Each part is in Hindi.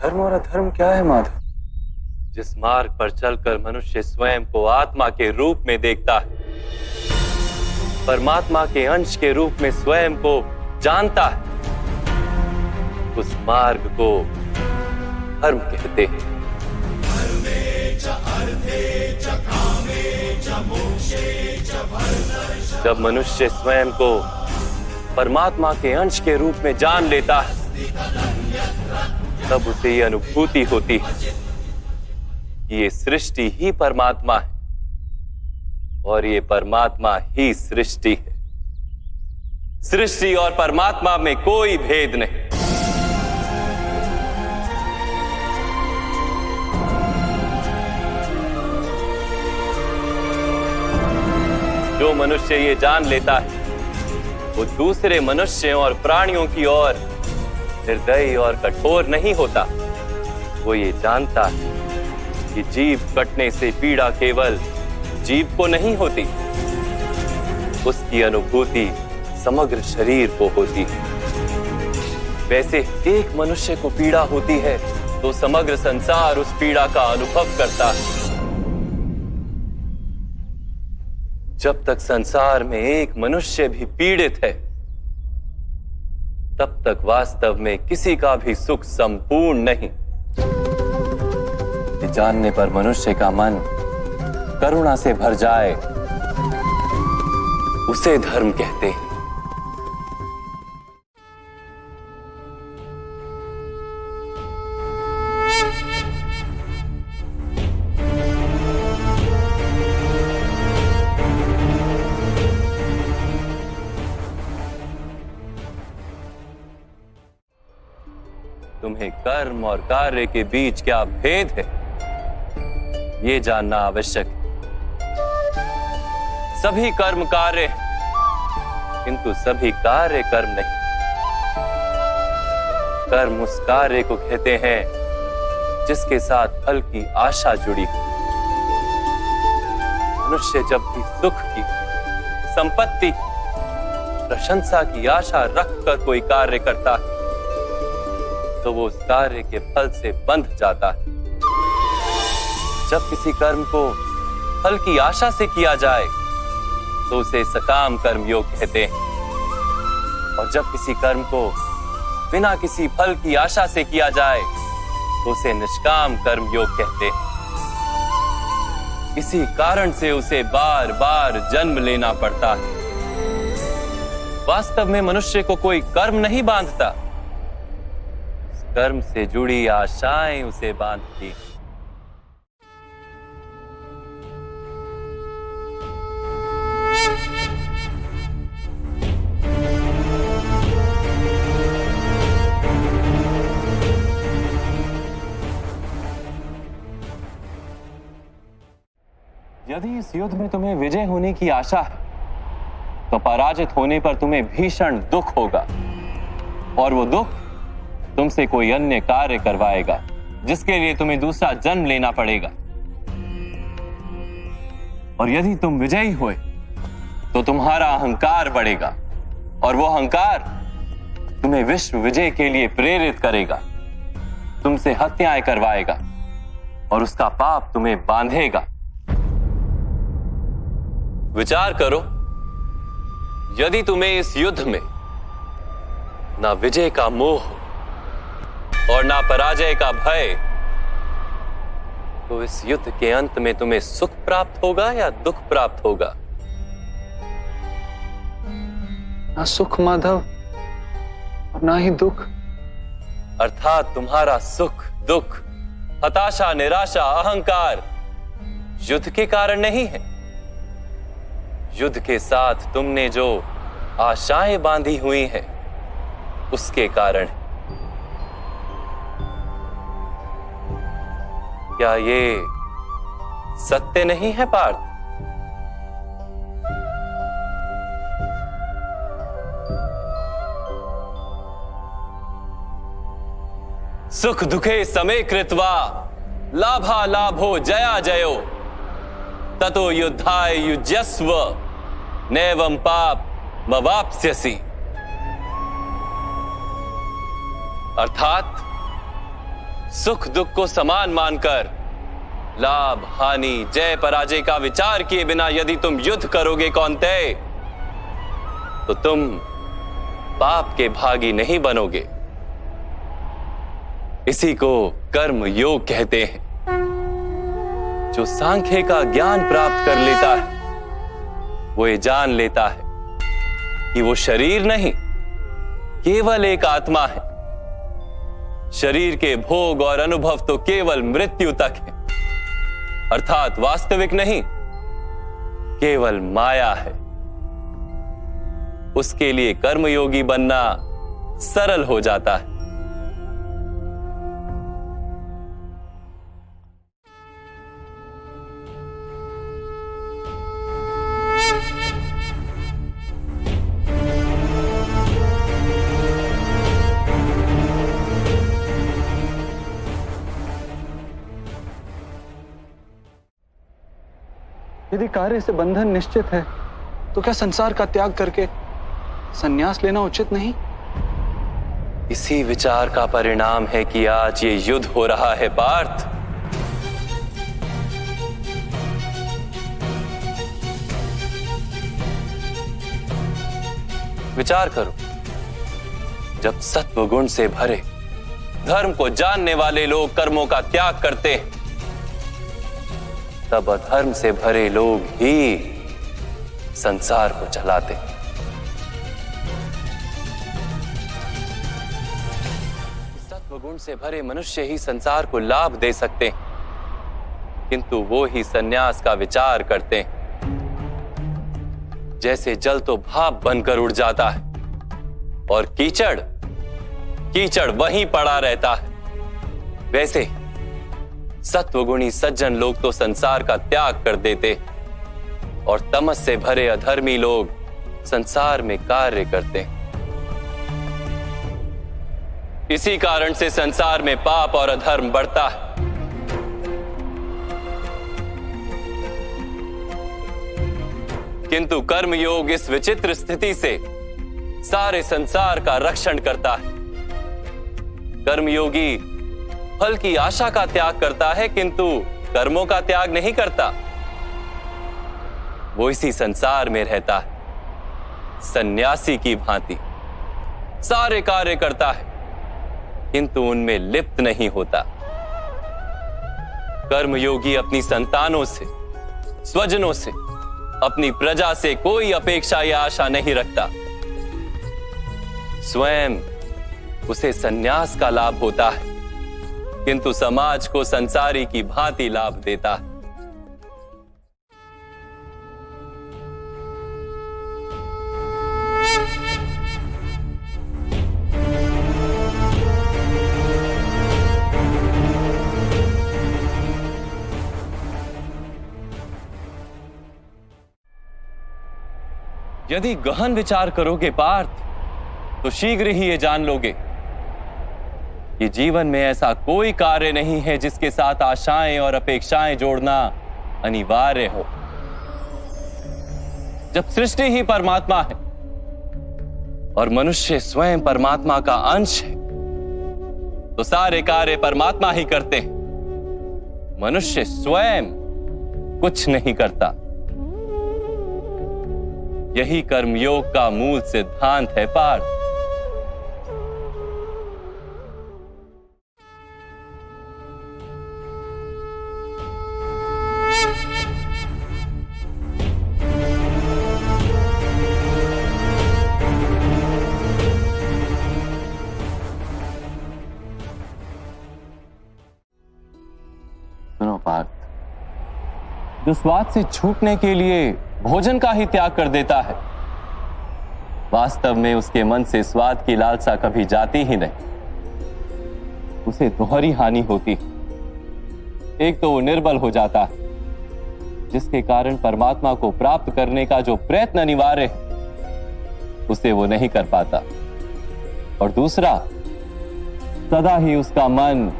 धर्म और अधर्म क्या है माधव? जिस मार्ग पर चलकर मनुष्य स्वयं को आत्मा के रूप में देखता है, परमात्मा के अंश के रूप में स्वयं को जानता है, उस मार्ग को धर्म कहते हैं। जब मनुष्य स्वयं को परमात्मा के अंश के रूप में जान लेता है, तब उसे ये अनुभूति होती है कि ये सृष्टि ही परमात्मा है और ये परमात्मा ही सृष्टि है। सृष्टि और परमात्मा में कोई भेद नहीं। जो मनुष्य ये जान लेता है, वो दूसरे मनुष्यों और प्राणियों की ओर निर्दयी और कठोर नहीं होता। वो ये जानता है कि जीव कटने से पीड़ा केवल जीव को नहीं होती, उसकी अनुभूति समग्र शरीर को होती है। वैसे एक मनुष्य को पीड़ा होती है तो समग्र संसार उस पीड़ा का अनुभव करता है। जब तक संसार में एक मनुष्य भी पीड़ित है, तब तक वास्तव में किसी का भी सुख संपूर्ण नहीं। ये जानने पर मनुष्य का मन करुणा से भर जाए, उसे धर्म कहते हैं। तुम्हें कर्म और कार्य के बीच क्या भेद है, ये जानना आवश्यक है। सभी कर्म कार्य हैं, किंतु सभी कार्य कर्म नहीं। कर्म उस कार्य को कहते हैं जिसके साथ फल की आशा जुड़ी हो। मनुष्य जब भी सुख की, संपत्ति, प्रशंसा की आशा रखकर कोई कार्य करता है, तो वो उस कार्य के फल से बंध जाता है। जब किसी कर्म को फल की आशा से किया जाए तो उसे सकाम कर्म योग कहते हैं, और जब किसी कर्म को बिना किसी फल की आशा से किया जाए तो उसे निष्काम कर्म योग कहते हैं। इसी कारण से उसे बार बार जन्म लेना पड़ता है। वास्तव में मनुष्य को कोई कर्म नहीं बांधता, कर्म से जुड़ी आशाएं उसे बांधती हैं। यदि इस युद्ध में तुम्हें विजय होने की आशा है, तो पराजित होने पर तुम्हें भीषण दुख होगा, और वो दुख तुमसे कोई अन्य कार्य करवाएगा जिसके लिए तुम्हें दूसरा जन्म लेना पड़ेगा। और यदि तुम विजयी हुए तो तुम्हारा अहंकार बढ़ेगा, और वो अहंकार तुम्हें विश्व विजय के लिए प्रेरित करेगा, तुमसे हत्याएं करवाएगा, और उसका पाप तुम्हें बांधेगा। विचार करो, यदि तुम्हें इस युद्ध में ना विजय का मोह और ना पराजय का भय, तो इस युद्ध के अंत में तुम्हें सुख प्राप्त होगा या दुख प्राप्त होगा? ना सुख माधव और ना ही दुख। अर्थात तुम्हारा सुख, दुख, हताशा, निराशा, अहंकार युद्ध के कारण नहीं है। युद्ध के साथ तुमने जो आशाएं बांधी हुई हैं, उसके कारण। क्या ये सत्य नहीं है पार्थ? सुख दुखे समे कृत्वा लाभा लाभो जया जयो ततो युद्धाय युज्यस्व नैवं पाप सुख दुख को समान मानकर लाभ हानि जय पराजय का विचार किए बिना यदि तुम युद्ध करोगे कौन्तेय, तो तुम पाप के भागी नहीं बनोगे। इसी को कर्म योग कहते हैं। जो सांख्य का ज्ञान प्राप्त कर लेता है वो ये जान लेता है कि वो शरीर नहीं, केवल एक आत्मा है। शरीर के भोग और अनुभव तो केवल मृत्यु तक है, अर्थात वास्तविक नहीं, केवल माया है। उसके लिए कर्मयोगी बनना सरल हो जाता है। यदि कार्य से बंधन निश्चित है तो क्या संसार का त्याग करके संन्यास लेना उचित नहीं? इसी विचार का परिणाम है कि आज ये युद्ध हो रहा है पार्थ। विचार करो, जब सत्व गुण से भरे धर्म को जानने वाले लोग कर्मों का त्याग करते हैं, तब अधर्म से भरे लोग ही संसार को चलाते हैं। सत्वगुण से भरे मनुष्य ही संसार को लाभ दे सकते हैं, किंतु वो ही संन्यास का विचार करते हैं। जैसे जल तो भाप बनकर उड़ जाता है और कीचड़ कीचड़ वहीं पड़ा रहता है, वैसे सत्वगुणी सज्जन लोग तो संसार का त्याग कर देते और तमस से भरे अधर्मी लोग संसार में कार्य करते हैं। इसी कारण से संसार में पाप और अधर्म बढ़ता है। किंतु कर्मयोग इस विचित्र स्थिति से सारे संसार का रक्षण करता है। कर्मयोगी फल की आशा का त्याग करता है, किंतु कर्मों का त्याग नहीं करता। वो इसी संसार में रहता है, सन्यासी की भांति सारे कार्य करता है, किंतु उनमें लिप्त नहीं होता। कर्मयोगी अपनी संतानों से, स्वजनों से, अपनी प्रजा से कोई अपेक्षा या आशा नहीं रखता। स्वयं उसे संन्यास का लाभ होता है, किंतु समाज को संसारी की भांति लाभ देता है। यदि गहन विचार करोगे पार्थ, तो शीघ्र ही ये जान लोगे कि जीवन में ऐसा कोई कार्य नहीं है जिसके साथ आशाएं और अपेक्षाएं जोड़ना अनिवार्य हो। जब सृष्टि ही परमात्मा है और मनुष्य स्वयं परमात्मा का अंश है, तो सारे कार्य परमात्मा ही करते हैं। मनुष्य स्वयं कुछ नहीं करता। यही कर्मयोग का मूल सिद्धांत है पार्थ। सुनो पार्थ, जो स्वाद से छूटने के लिए भोजन का ही त्याग कर देता है, वास्तव में उसके मन से स्वाद की लालसा कभी जाती ही नहीं। उसे दोहरी हानि होती है। एक तो वो निर्बल हो जाता है, जिसके कारण परमात्मा को प्राप्त करने का जो प्रयत्न अनिवार्य है उसे वो नहीं कर पाता, और दूसरा, सदा ही उसका मन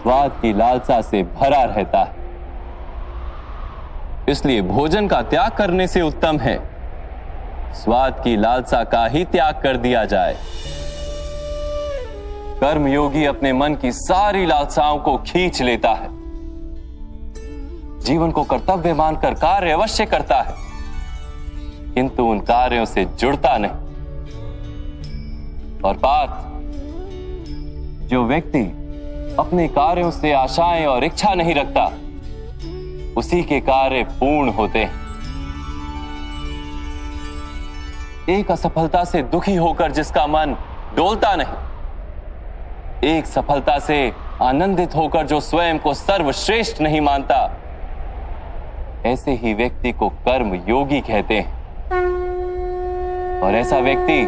स्वाद की लालसा से भरा रहता है। इसलिए भोजन का त्याग करने से उत्तम है स्वाद की लालसा का ही त्याग कर दिया जाए। कर्मयोगी अपने मन की सारी लालसाओं को खींच लेता है, जीवन को कर्तव्य मानकर कार्य अवश्य करता है, किंतु उन कार्यों से जुड़ता नहीं। और बात, जो व्यक्ति अपने कार्यों से आशाएं और इच्छा नहीं रखता, उसी के कार्य पूर्ण होते हैं। एक असफलता से दुखी होकर जिसका मन डोलता नहीं, एक सफलता से आनंदित होकर जो स्वयं को सर्वश्रेष्ठ नहीं मानता, ऐसे ही व्यक्ति को कर्म योगी कहते हैं। और ऐसा व्यक्ति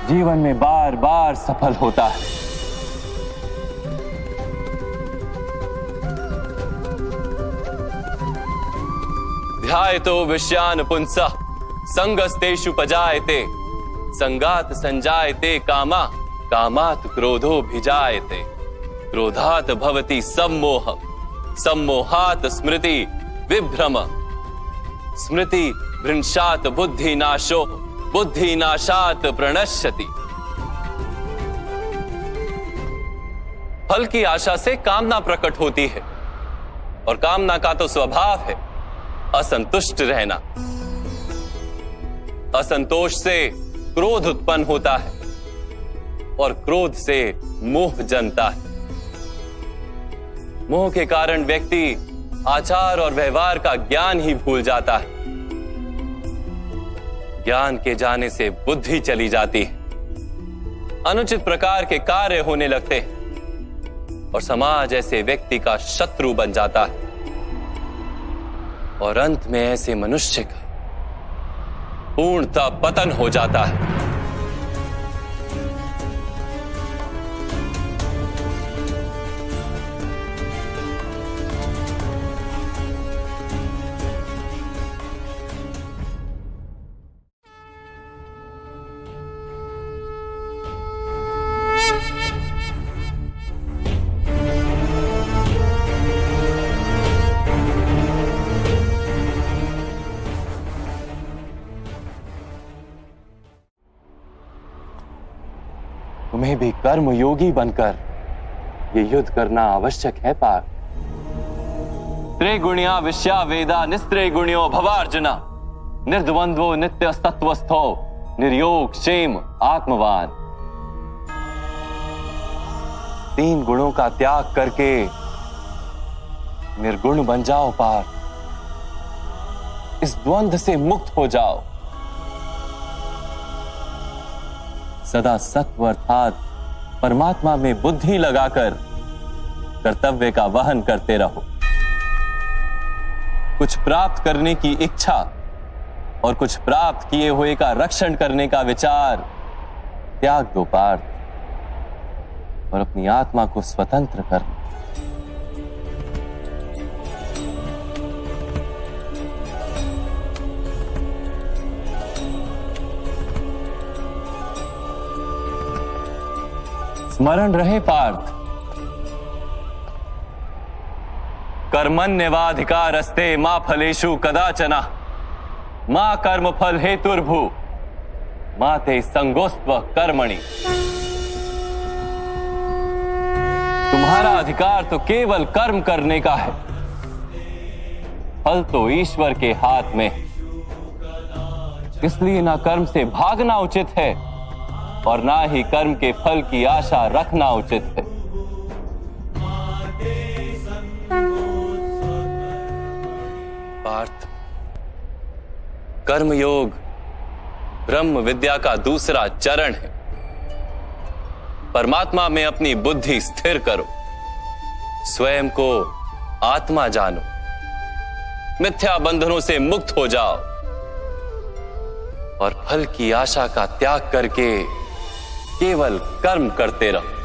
जीवन में बार बार सफल होता है। ध्यायतो विषयान् पुंसः संगस्तेषु पजायते, संगात संजायते कामा, कामात् क्रोधो भिजायते, क्रोधात् भवति सम्मोह, सम्मोहात् स्मृति विभ्रम, स्मृति भ्रंशात् बुद्धिनाशो, बुद्धिनाशात् प्रणश्यति। फल की आशा से कामना प्रकट होती है, और कामना का तो स्वभाव है असंतुष्ट रहना। असंतोष से क्रोध उत्पन्न होता है, और क्रोध से मोह जन्मता है। मोह के कारण व्यक्ति आचार और व्यवहार का ज्ञान ही भूल जाता है। ज्ञान के जाने से बुद्धि चली जाती है, अनुचित प्रकार के कार्य होने लगते हैं, और समाज ऐसे व्यक्ति का शत्रु बन जाता है, और अंत में ऐसे मनुष्य का पूर्णतः पतन हो जाता है। तुम्हें भी कर्म योगी बनकर ये युद्ध करना आवश्यक है पार्थ। त्रिगुणिया विश्या वेदा निस्त्रिगुण्यो भवार्जुना, निर्द्वंद्वो नित्य सत्वस्थो, निर्योग क्षेम आत्मवान। 3 गुणों का त्याग करके निर्गुण बन जाओ पार्थ, इस द्वंद्व से मुक्त हो जाओ। सदा सत्व अर्थात परमात्मा में बुद्धि लगाकर कर्तव्य का वहन करते रहो। कुछ प्राप्त करने की इच्छा और कुछ प्राप्त किए हुए का रक्षण करने का विचार त्याग दो पार्थ, और अपनी आत्मा को स्वतंत्र कर। स्मरण रहे पार्थ, कर्मण्येवाधिकारस्ते मा फलेषु कदाचन, मा कर्म फल हेतुर्भु, मा ते संगोस्त्व कर्मणि। तुम्हारा अधिकार तो केवल कर्म करने का है, फल तो ईश्वर के हाथ में। इसलिए ना कर्म से भागना उचित है, और ना ही कर्म के फल की आशा रखना उचित है। पार्थ, कर्मयोग ब्रह्म विद्या का दूसरा चरण है। परमात्मा में अपनी बुद्धि स्थिर करो, स्वयं को आत्मा जानो, मिथ्या बंधनों से मुक्त हो जाओ, और फल की आशा का त्याग करके केवल कर्म करते रहो।